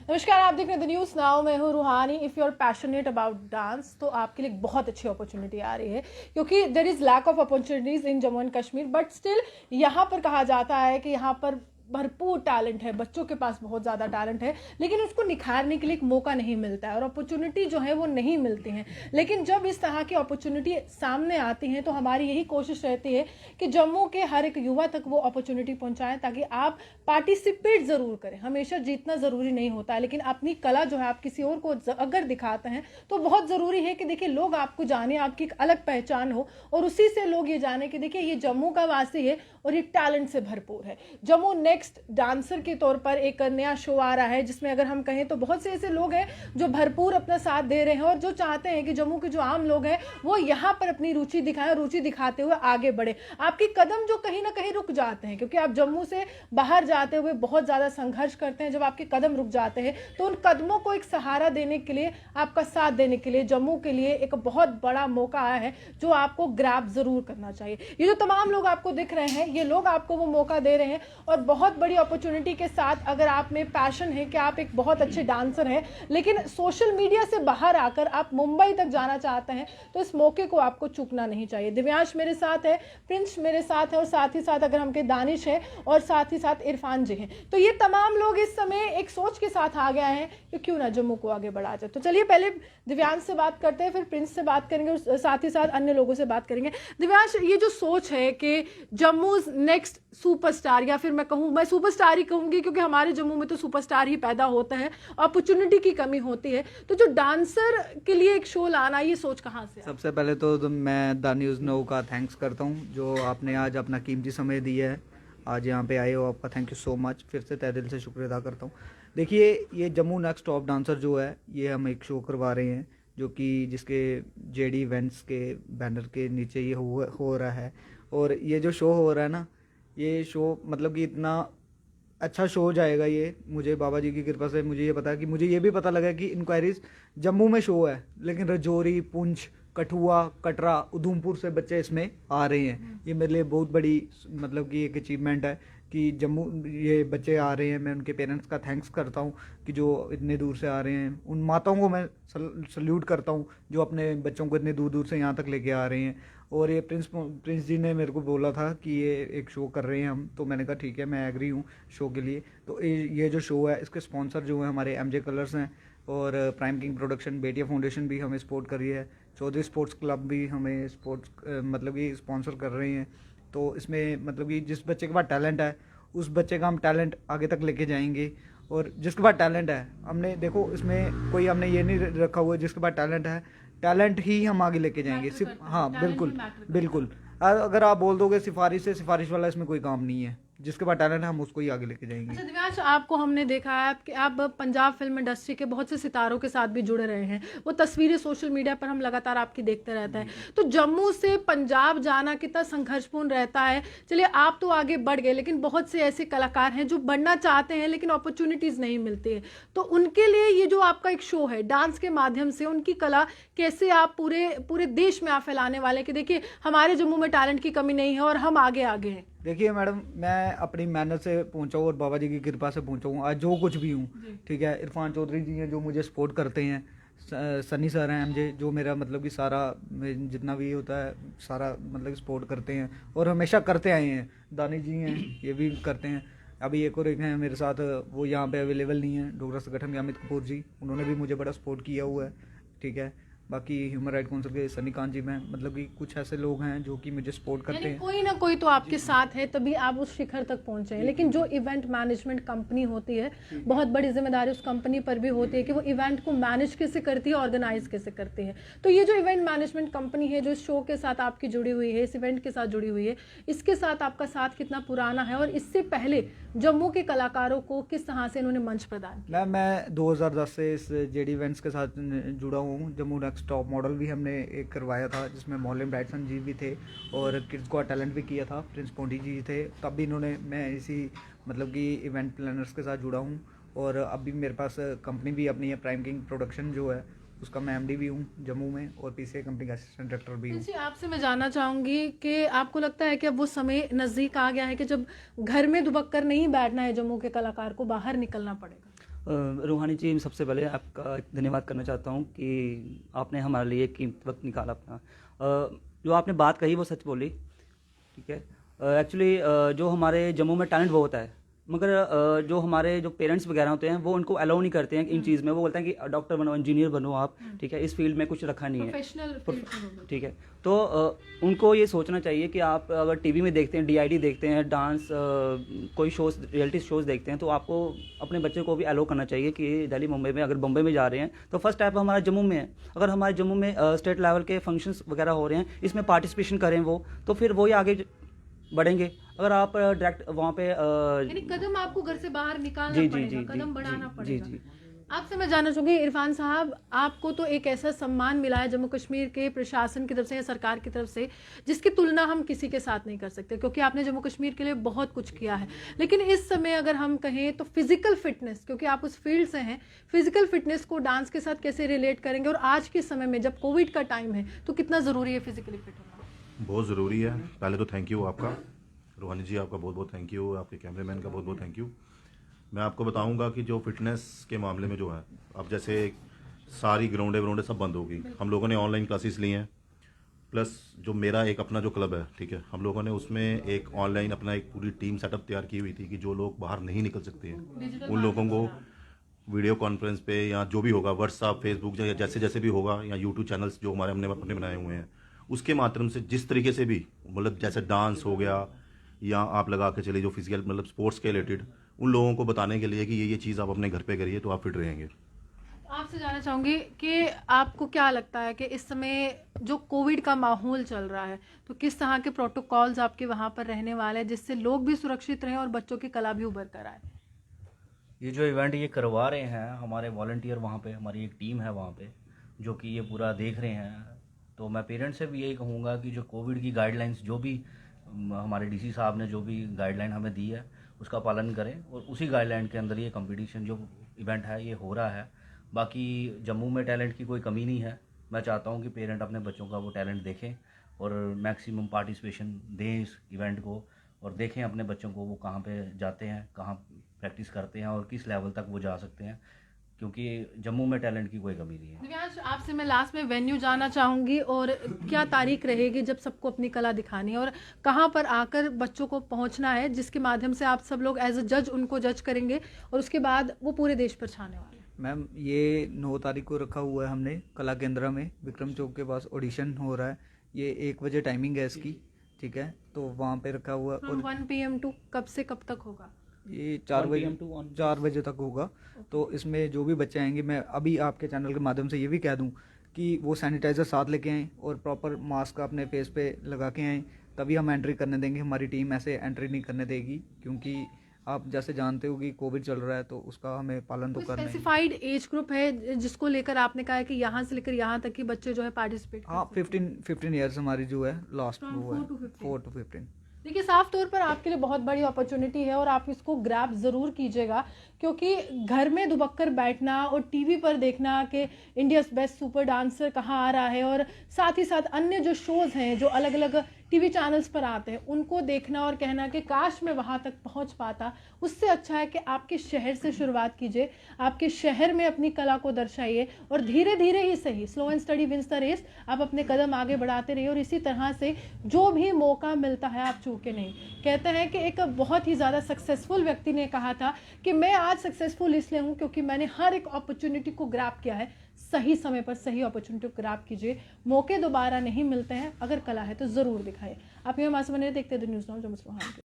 नमस्कार, आप देख रहे हैं द न्यूज़ नाउ। मैं हूँ Ruhani. If you are passionate about dance तो आपके लिए बहुत अच्छी अपॉर्चुनिटी आ रही है, क्योंकि there is lack of opportunities in Jammu and Kashmir, but still यहाँ पर कहा जाता है कि यहाँ पर भरपूर टैलेंट है, बच्चों के पास बहुत ज़्यादा टैलेंट है, लेकिन उसको निखारने के लिए एक मौका नहीं मिलता है और अपॉर्चुनिटी जो है वो नहीं मिलती हैं। लेकिन जब इस तरह की अपॉर्चुनिटी सामने आती हैं तो हमारी यही कोशिश रहती है कि जम्मू के हर एक युवा तक वो अपॉर्चुनिटी पहुंचाएं, ताकि आप पार्टिसिपेट ज़रूर करें। हमेशा जीतना ज़रूरी नहीं होता है, लेकिन अपनी कला जो है आप किसी और को अगर दिखाते हैं तो बहुत ज़रूरी है कि देखिए लोग आपको जाने, आपकी एक अलग पहचान हो और उसी से लोग ये जाने कि देखिए ये जम्मू का वासी है और ये टैलेंट से भरपूर है। जम्मू नेक्स्ट डांसर के तौर पर एक नया शो आ रहा है, जिसमें अगर हम कहें तो बहुत से ऐसे लोग हैं जो भरपूर अपना साथ दे रहे हैं और जो चाहते हैं कि जम्मू के जो आम लोग हैं वो यहाँ पर अपनी रुचि दिखाएं, रुचि दिखाते हुए आगे बढ़े। आपके कदम जो कहीं ना कहीं रुक जाते हैं, क्योंकि आप जम्मू से बाहर जाते हुए बहुत ज़्यादा संघर्ष करते हैं, जब आपके कदम रुक जाते हैं तो उन कदमों को एक सहारा देने के लिए, आपका साथ देने के लिए जम्मू के लिए एक बहुत बड़ा मौका आया है जो आपको ग्रैब जरूर करना चाहिए। ये जो तमाम लोग आपको दिख रहे हैं, ये लोग आपको वो मौका दे रहे हैं और बहुत बड़ी अपॉर्चुनिटी के साथ, अगर आप में पैशन है कि आप एक बहुत अच्छे डांसर हैं लेकिन सोशल मीडिया से बाहर आकर आप मुंबई तक जाना चाहते हैं, तो इस मौके को आपको चूकना नहीं चाहिए। दिव्यांश मेरे साथ है, प्रिंस मेरे साथ है और साथ ही साथ अगर हमके दानिश है और साथ ही साथ इरफान जी हैं। तो ये तमाम लोग इस समय एक सोच के साथ आ गया है कि क्यों ना जम्मू को आगे बढ़ा जाए। तो चलिए पहले दिव्यांश से बात करते हैं, फिर प्रिंस से बात करेंगे और साथ ही साथ अन्य लोगों से बात करेंगे। दिव्यांश, ये जो सोच है कि जम्मू नेक्स्ट सुपरस्टार, या फिर मैं कहूँ, मैं सुपरस्टार ही कहूंगी क्योंकि हमारे जम्मू में तो सुपरस्टार ही पैदा होता है, अपॉर्चुनिटी की कमी होती है, तो जो डांसर के लिए एक शो लाना, ये सोच कहाँ से? सबसे पहले तो मैं द न्यूज़ नो का थैंक्स करता हूँ जो आपने आज अपना कीमती समय दिया है, आज यहाँ पे आए हो, आपका थैंक यू सो मच। फिर से तहे दिल से शुक्रिया अदा करता हूँ। देखिए, ये जम्मू नेक्स्ट टॉप डांसर जो है, ये हम एक शो करवा रहे हैं जो कि जिसके जेडी इवेंट्स के बैनर के नीचे ये हो रहा है। और ये जो शो हो रहा है ना, ये शो मतलब कि इतना अच्छा शो हो जाएगा ये, मुझे बाबा जी की कृपा से मुझे ये पता है कि मुझे ये भी पता लगा कि इंक्वायरीज जम्मू में शो है, लेकिन रजौरी, पुंछ, कठुआ, कटरा, उधमपुर से बच्चे इसमें आ रहे हैं। ये मेरे लिए बहुत बड़ी मतलब कि एक अचीवमेंट है कि जम्मू ये बच्चे आ रहे हैं। मैं उनके पेरेंट्स का थैंक्स करता हूँ कि जो इतने दूर से आ रहे हैं। उन माताओं को मैं सल्यूट करता हूँ जो अपने बच्चों को इतने दूर दूर से यहाँ तक लेके आ रहे हैं। और ये प्रिंस जी ने मेरे को बोला था कि ये एक शो कर रहे हैं हम, तो मैंने कहा ठीक है, मैं एग्री हूँ शो के लिए। तो ये जो शो है, इसके स्पॉन्सर जो है हमारे MJ कलर्स हैं और प्राइम किंग प्रोडक्शन, बेटिया फाउंडेशन भी हमें सपोर्ट कर रही है, चौधरी स्पोर्ट्स क्लब भी हमें सपोर्ट मतलब कि स्पॉन्सर कर रहे हैं। तो इसमें मतलब कि जिस बच्चे के पास टैलेंट है, उस बच्चे का हम टैलेंट आगे तक लेके जाएंगे। और जिसके पास टैलेंट है, हमने देखो इसमें कोई हमने ये नहीं रखा हुआ है, जिसके पास टैलेंट है, टैलेंट ही हम आगे लेके जाएंगे सिर्फ। हाँ बिल्कुल बिल्कुल। अगर आप बोल दोगे सिफारिश वाला, इसमें कोई काम नहीं है। जिसके पास टैलेंट है हम उसको ही आगे लेके जाएंगे। अच्छा दिव्यांश, आपको हमने देखा है कि आप पंजाब फिल्म इंडस्ट्री के बहुत से सितारों के साथ भी जुड़े रहे हैं, वो तस्वीरें सोशल मीडिया पर हम लगातार आपकी देखते रहते हैं। तो जम्मू से पंजाब जाना कितना संघर्षपूर्ण रहता है? चलिए आप तो आगे बढ़ गए, लेकिन बहुत से ऐसे कलाकार हैं जो बढ़ना चाहते हैं लेकिन अपॉर्चुनिटीज नहीं मिलती है, तो उनके लिए ये जो आपका एक शो है, डांस के माध्यम से उनकी कला कैसे आप पूरे देश में आप फैलाने वाले कि देखिए हमारे जम्मू में टैलेंट की कमी नहीं है और हम आगे आगे हैं? देखिए मैडम, मैं अपनी मेहनत से पहुंचा हूँ और बाबा जी की कृपा से पहुंचा हूँ आज जो कुछ भी हूँ। ठीक है, इरफान चौधरी जी हैं जो मुझे सपोर्ट करते हैं, सनी सर हैं MJ जो मेरा मतलब कि सारा जितना भी होता है सारा मतलब सपोर्ट करते हैं और हमेशा करते आए हैं। दानी जी हैं, ये भी करते हैं। अभी एक और एक हैं मेरे साथ, वो यहाँ पे अवेलेबल नहीं है, डोगरा संगठन के अमित कपूर जी, उन्होंने भी मुझे बड़ा सपोर्ट किया हुआ है। ठीक है, बाकी ह्यूमन राइट काउंसिल के सनी कांत जी में मतलब कि कुछ ऐसे लोग हैं जो कि मुझे सपोर्ट करते हैं। कोई ना कोई तो आपके साथ है, तभी आप उस शिखर तक पहुंचे हैं। लेकिन जो इवेंट मैनेजमेंट कंपनी होती है, बहुत बड़ी जिम्मेदारी उस कंपनी पर भी होती है कि वो इवेंट को मैनेज कैसे करती है, ऑर्गेनाइज कैसे करती है। तो ये जो इवेंट मैनेजमेंट कंपनी है जो इस शो के साथ आपकी जुड़ी हुई है, इस इवेंट के साथ जुड़ी हुई है, इसके साथ आपका साथ कितना पुराना है और इससे पहले जम्मू के कलाकारों को किस तरह से इन्होंने मंच प्रदान किया? मैं 2010 से इस जेडी इवेंट्स के साथ जुड़ा हूँ। जम्मू नेक्स्ट टॉप मॉडल भी हमने एक करवाया था जिसमें मोहल्ले ब्राइटसन जी भी थे और किड्स को टैलेंट भी किया था, प्रिंस पोंडी जी थे। तब भी मैं इसी मतलब कि इवेंट प्लानर्स के साथ जुड़ा हूँ और अभी मेरे पास कंपनी भी अपनी है, प्राइम किंग प्रोडक्शन जो है, उसका मैं MD भी हूँ जम्मू में और PCA कंपनी का असिस्टेंट डायरेक्टर भी हूँ। आपसे मैं जानना चाहूंगी कि आपको लगता है कि अब वो समय नजदीक आ गया है कि जब घर में दुबक कर नहीं बैठना है जम्मू के कलाकार को, बाहर निकलना पड़ेगा? रूहानी जी, सबसे पहले आपका धन्यवाद करना चाहता हूँ कि आपने हमारे लिए कीमती वक्त निकाला अपना। जो आपने बात कही वो सच बोली, ठीक है। एक्चुअली जो हमारे जम्मू में टैलेंट बहुत है, मगर जो हमारे जो पेरेंट्स वगैरह होते हैं वो उनको अलाउ नहीं करते हैं इन चीज़ में। वो बोलते हैं कि डॉक्टर बनो, इंजीनियर बनो आप, ठीक है, इस फील्ड में कुछ रखा नहीं है, प्रोफेशनल, ठीक है। तो उनको ये सोचना चाहिए कि आप अगर टीवी में देखते हैं, डीआईडी देखते हैं, डांस कोई शोज़, रियलिटी शोज़ देखते हैं, तो आपको अपने बच्चे को भी अलाउ करना चाहिए कि दिल्ली, मुंबई में, अगर बम्बई में जा रहे हैं तो फर्स्ट स्टेप हमारा जम्मू में है। अगर हमारे जम्मू में स्टेट लेवल के फंक्शंस वगैरह हो रहे हैं, इसमें पार्टिसिपेशन करें वो, तो फिर वही आगे बढ़ेंगे। अगर आप डायरेक्ट वहाँ पे यानी कदम आपको घर से बाहर निकालना जी जी पड़ेगा, जी कदम बढ़ाना जी पड़ेगा। जी। आपसे मैं जानना चाहूँगी इरफान साहब, आपको तो एक ऐसा सम्मान मिला है जम्मू कश्मीर के प्रशासन की तरफ से या सरकार की तरफ से, जिसकी तुलना हम किसी के साथ नहीं कर सकते, क्योंकि आपने जम्मू कश्मीर के लिए बहुत कुछ किया है। लेकिन इस समय अगर हम कहें तो फिजिकल फिटनेस, क्योंकि आप उस फील्ड से हैं, फिजिकल फिटनेस को डांस के साथ कैसे रिलेट करेंगे, और आज के समय में जब कोविड का टाइम है तो कितना ज़रूरी है फिजिकली फिट होना? बहुत ज़रूरी है। पहले तो थैंक यू आपका, रोहानी जी, आपका बहुत बहुत थैंक यू, आपके कैमरामैन का बहुत बहुत थैंक यू। मैं आपको बताऊंगा कि जो फिटनेस के मामले में जो है, अब जैसे सारी ग्राउंडें सब बंद हो गई, हम लोगों ने ऑनलाइन क्लासेस ली हैं, प्लस जो मेरा एक अपना जो क्लब है, ठीक है, हम लोगों ने उसमें एक ऑनलाइन अपना एक पूरी टीम सेटअप तैयार की हुई थी कि जो लोग बाहर नहीं निकल सकते हैं उन लोगों को वीडियो कॉन्फ्रेंस पे या जो भी होगा, व्हाट्सअप, फेसबुक या जैसे जैसे भी होगा, या यूट्यूब चैनल्स जो हमारे हमने अपने बनाए हुए हैं, उसके माध्यम से जिस तरीके से भी, मतलब जैसे डांस हो गया या आप लगा के चलिए जो फिजिकल मतलब स्पोर्ट्स के रिलेटेड, उन लोगों को बताने के लिए कि ये चीज़ आप अपने घर पे करिए तो आप फिट रहेंगे। आपसे जानना चाहूँगी कि आपको क्या लगता है कि इस समय जो कोविड का माहौल चल रहा है, तो किस तरह के प्रोटोकॉल्स आपके वहाँ पर रहने वाले हैं जिससे लोग भी सुरक्षित रहें और बच्चों की कला भी उभर कर आए? ये जो इवेंट ये करवा रहे हैं हमारे वॉलंटियर, वहाँ पे हमारी एक टीम है वहाँ पे जो कि ये पूरा देख रहे हैं। तो मैं पेरेंट्स से भी यही कहूँगा कि जो कोविड की गाइडलाइंस, जो भी हमारे डीसी साहब ने जो भी गाइडलाइन हमें दी है उसका पालन करें, और उसी गाइडलाइन के अंदर ये कंपटीशन जो इवेंट है ये हो रहा है। बाकी जम्मू में टैलेंट की कोई कमी नहीं है। मैं चाहता हूँ कि पेरेंट अपने बच्चों का वो टैलेंट देखें और मैक्सिमम पार्टिसिपेशन दें इस इवेंट को, और देखें अपने बच्चों को वो कहाँ पे जाते हैं, कहाँ प्रैक्टिस करते हैं और किस लेवल तक वो जा सकते हैं, क्योंकि जम्मू में टैलेंट की कोई कमी नहीं है। दिव्यांश, आपसे मैं लास्ट में वेन्यू जानना चाहूँगी, और क्या तारीख रहेगी जब सबको अपनी कला दिखानी है, और कहाँ पर आकर बच्चों को पहुँचना है, जिसके माध्यम से आप सब लोग एज अ जज उनको जज करेंगे और उसके बाद वो पूरे देश पर छाने वाले हैं? मैम, ये 9 तारीख को रखा हुआ है हमने कला केंद्र में, विक्रम चौक के पास ऑडिशन हो रहा है। ये 1 बजे टाइमिंग है इसकी, ठीक है, तो वहाँ पे रखा हुआ है। From 1 PM to कब से कब तक होगा? ये 4 बजे तक होगा। तो इसमें जो भी बच्चे आएंगे, मैं अभी आपके चैनल के माध्यम से ये भी कह दूं कि वो सैनिटाइज़र साथ लेके आएँ और प्रॉपर मास्क अपने फेस पे लगा के आएँ, तभी हम एंट्री करने देंगे। हमारी टीम ऐसे एंट्री नहीं करने देगी, क्योंकि आप जैसे जानते हो कि कोविड चल रहा है, तो उसका हमें पालन तो करना है। स्पेसिफाइड एज ग्रुप है जिसको लेकर आपने कहा है कि यहाँ से लेकर यहाँ तक की बच्चे जो है पार्टिसिपेट कर हाँ, सकते हैं? 15 ईयर्स हमारी जो है लास्ट From वो है 4 to 15। 4 to 15। देखिए, साफ तौर पर आपके लिए बहुत बड़ी अपॉर्चुनिटी है और आप इसको ग्रैब ज़रूर कीजिएगा, क्योंकि घर में दुबक्कर बैठना और टीवी पर देखना कि इंडियाज़ बेस्ट सुपर डांसर कहाँ आ रहा है, और साथ ही साथ अन्य जो शोज़ हैं जो अलग अलग टीवी चैनल्स पर आते हैं, उनको देखना और कहना कि काश मैं वहाँ तक पहुँच पाता, उससे अच्छा है कि आपके शहर से शुरुआत कीजिए, आपके शहर में अपनी कला को दर्शाइए, और धीरे धीरे ही सही, slow and steady wins the race, आप अपने कदम आगे बढ़ाते रहिए, और इसी तरह से जो भी मौका मिलता है आप चूके नहीं। कहते हैं कि एक बहुत ही ज़्यादा सक्सेसफुल व्यक्ति ने कहा था कि मैं आज सक्सेसफुल इसलिए हूँ क्योंकि मैंने हर एक अपॉर्चुनिटी को ग्रैब किया है। सही समय पर सही अपॉर्चुनिटी को ग्रैब कीजिए, मौके दोबारा नहीं मिलते हैं, अगर कला है तो ज़रूर दिखाइए। आप ये हमारे से बने देखते हैं द न्यूज़ नाउ जम्मू से।